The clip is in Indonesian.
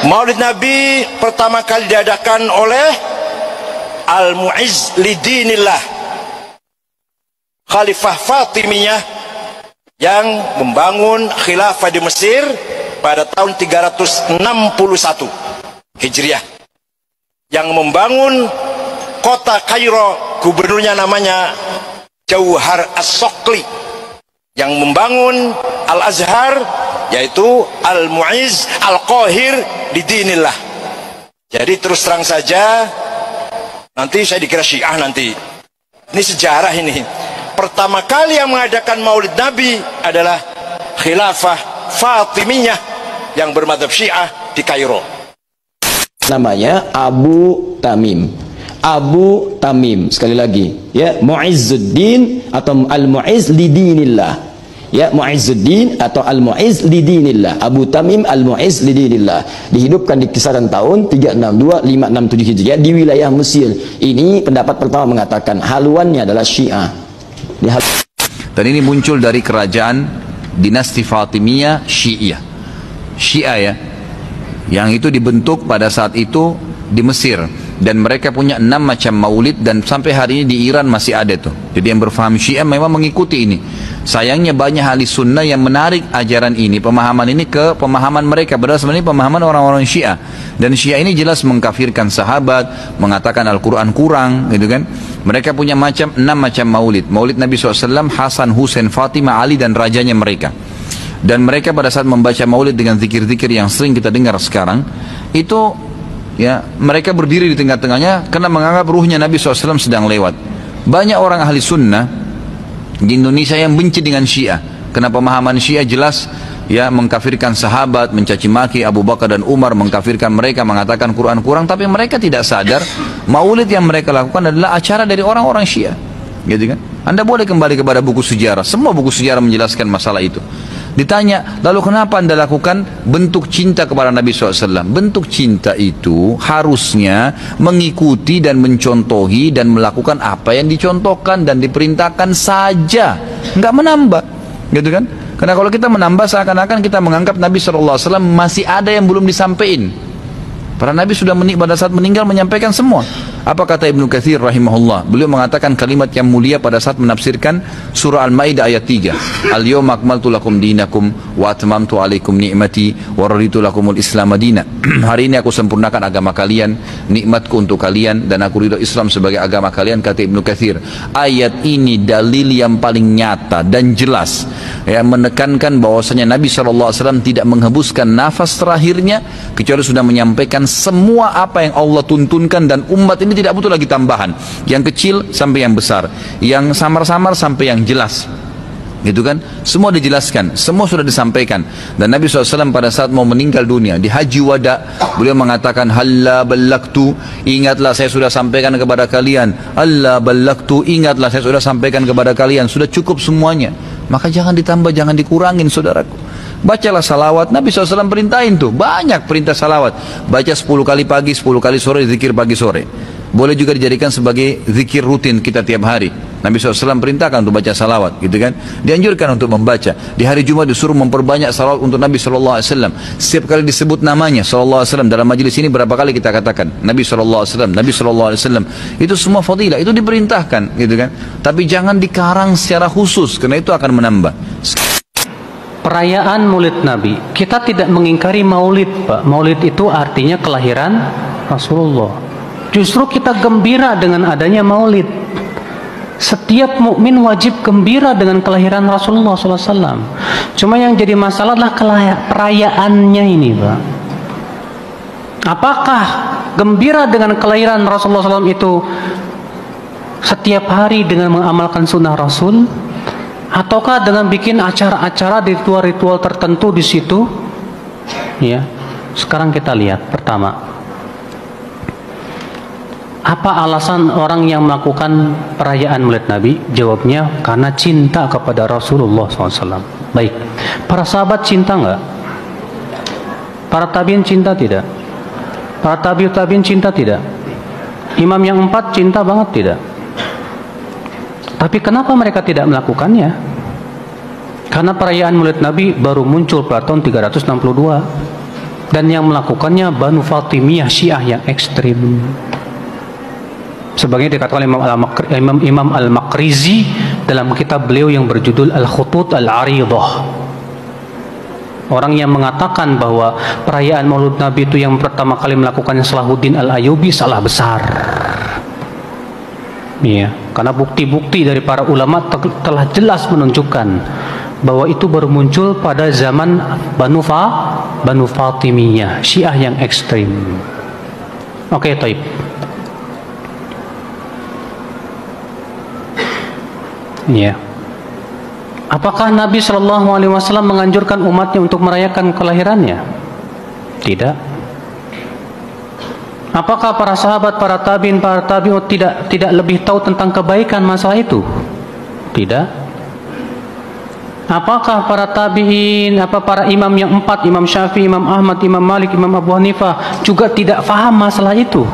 Maulid Nabi pertama kali diadakan oleh Al-Mu'izz Lidinillah, Khalifah Fatimiyah yang membangun khilafah di Mesir pada tahun 361 Hijriah, yang membangun kota Kairo, gubernurnya namanya Jauhar As-Sokli, yang membangun Al-Azhar yaitu Al-Mu'izz Al-Qahir Lidinillah. Jadi terus terang saja, nanti saya dikira Syiah nanti. Ini sejarah ini. Pertama kali yang mengadakan Maulid Nabi adalah Khilafah Fatimiyah yang bermadzhab Syiah di Kairo. Namanya Abu Tamim. Abu Tamim, sekali lagi ya, Mu'izzuddin atau Al-Mu'izz Lidinillah, ya, Mu'izzuddin atau Al-Mu'izz Lidinillah, Abu Tamim Al-Mu'izz Lidinillah, dihidupkan di kisaran tahun 362-567 Hijriah di wilayah Mesir. Ini pendapat pertama mengatakan haluannya adalah Syiah. Dan ini muncul dari kerajaan dinasti Fatimiyah Syiah, Syiah ya, yang itu dibentuk pada saat itu di Mesir. Dan mereka punya 6 macam maulid, dan sampai hari ini di Iran masih ada tuh. Jadi yang berfaham Syiah memang mengikuti ini. Sayangnya banyak ahli sunnah yang menarik ajaran ini, pemahaman ini ke pemahaman mereka, padahal sebenarnya pemahaman orang-orang Syiah. Dan Syiah ini jelas mengkafirkan sahabat, mengatakan Al-Quran kurang, gitu kan. Mereka punya 6 macam maulid. Maulid Nabi SAW, Hasan, Husain, Fatimah, Ali, dan rajanya mereka. Dan mereka pada saat membaca maulid dengan zikir-zikir yang sering kita dengar sekarang, itu ya, mereka berdiri di tengah-tengahnya karena menganggap ruhnya Nabi SAW sedang lewat. Banyak orang ahli sunnah di Indonesia yang benci dengan Syiah karena pemahaman Syiah jelas ya, mengkafirkan sahabat, mencaci maki Abu Bakar dan Umar, mengkafirkan mereka, mengatakan Quran kurang. Tapi mereka tidak sadar maulid yang mereka lakukan adalah acara dari orang-orang Syiah, gitu kan. Anda boleh kembali kepada buku sejarah, semua buku sejarah menjelaskan masalah itu. Ditanya, lalu kenapa Anda lakukan bentuk cinta kepada Nabi SAW? Bentuk cinta itu harusnya mengikuti dan mencontohi dan melakukan apa yang dicontohkan dan diperintahkan saja, nggak menambah, gitu kan? Karena kalau kita menambah, seakan-akan kita menganggap Nabi SAW masih ada yang belum disampaikan. Para Nabi sudah pada saat meninggal menyampaikan semua. Apa kata Ibnu Katsir rahimahullah? Beliau mengatakan kalimat yang mulia pada saat menafsirkan surah Al-Maidah ayat 3. Al-yawma akmaltu lakum dinakum wa atmamtu alaikum ni'mati wa raditu lakumul Islam madina. Hari ini aku sempurnakan agama kalian, nikmatku untuk kalian, dan aku ridho Islam sebagai agama kalian, kata Ibnu Katsir. Ayat ini dalil yang paling nyata dan jelas yang menekankan bahwasanya Nabi SAW tidak menghembuskan nafas terakhirnya kecuali sudah menyampaikan semua apa yang Allah tuntunkan, dan umat ini tidak butuh lagi tambahan, yang kecil sampai yang besar, yang samar-samar sampai yang jelas, gitu kan. Semua dijelaskan, semua sudah disampaikan. Dan Nabi SAW pada saat mau meninggal dunia di Haji Wada, beliau mengatakan halla ballaktu, ingatlah saya sudah sampaikan kepada kalian. Alla ballaktu, ingatlah saya sudah sampaikan kepada kalian. Sudah cukup semuanya, maka jangan ditambah, jangan dikurangin, saudaraku. Bacalah salawat. Nabi SAW perintahin tuh, banyak perintah salawat. Baca 10 kali pagi, 10 kali sore, zikir pagi sore. Boleh juga dijadikan sebagai zikir rutin kita tiap hari. Nabi SAW perintahkan untuk baca salawat, gitu kan. Dianjurkan untuk membaca. Di hari Jumat disuruh memperbanyak salawat untuk Nabi SAW. Setiap kali disebut namanya SAW dalam majelis ini, berapa kali kita katakan Nabi SAW, Nabi SAW. Itu semua fadilah, itu diperintahkan, gitu kan. Tapi jangan dikarang secara khusus, karena itu akan menambah. Perayaan Maulid Nabi, kita tidak mengingkari Maulid, Pak. Maulid itu artinya kelahiran Rasulullah. Justru kita gembira dengan adanya Maulid. Setiap mukmin wajib gembira dengan kelahiran Rasulullah SAW. Cuma yang jadi masalah adalah perayaannya ini, Pak. Apakah gembira dengan kelahiran Rasulullah SAW itu setiap hari dengan mengamalkan sunnah Rasul? Ataukah dengan bikin acara-acara, ritual-ritual tertentu di situ? Ya, sekarang kita lihat. Pertama, apa alasan orang yang melakukan perayaan Maulid Nabi? Jawabnya karena cinta kepada Rasulullah SAW. Baik, para sahabat cinta enggak? Para tabiin cinta tidak? Para tabiin cinta tidak? Imam yang 4 cinta banget tidak? Tapi kenapa mereka tidak melakukannya? Karena perayaan Maulid Nabi baru muncul pada tahun 362. Dan yang melakukannya Banu Fatimiyah, Syiah yang ekstrim. Sebagai dikatakan Imam Al-Maqrizi dalam kitab beliau yang berjudul Al-Khutut Al-Aridah. Orang yang mengatakan bahwa perayaan Maulid Nabi itu yang pertama kali melakukannya Salahuddin Al-Ayyubi salah besar. Iya, karena bukti-bukti dari para ulama telah jelas menunjukkan bahwa itu baru muncul pada zaman Banu Fatimiyah, Syiah yang ekstrim. Oke, taib. Ya. Apakah Nabi Shallallahu Alaihi Wasallam menganjurkan umatnya untuk merayakan kelahirannya? Tidak. Apakah para sahabat, para tabiin, para tabiut tidak lebih tahu tentang kebaikan masalah itu? Tidak. Apakah para tabiin, para imam yang empat, Imam Syafi'i, Imam Ahmad, Imam Malik, Imam Abu Hanifah juga tidak faham masalah itu?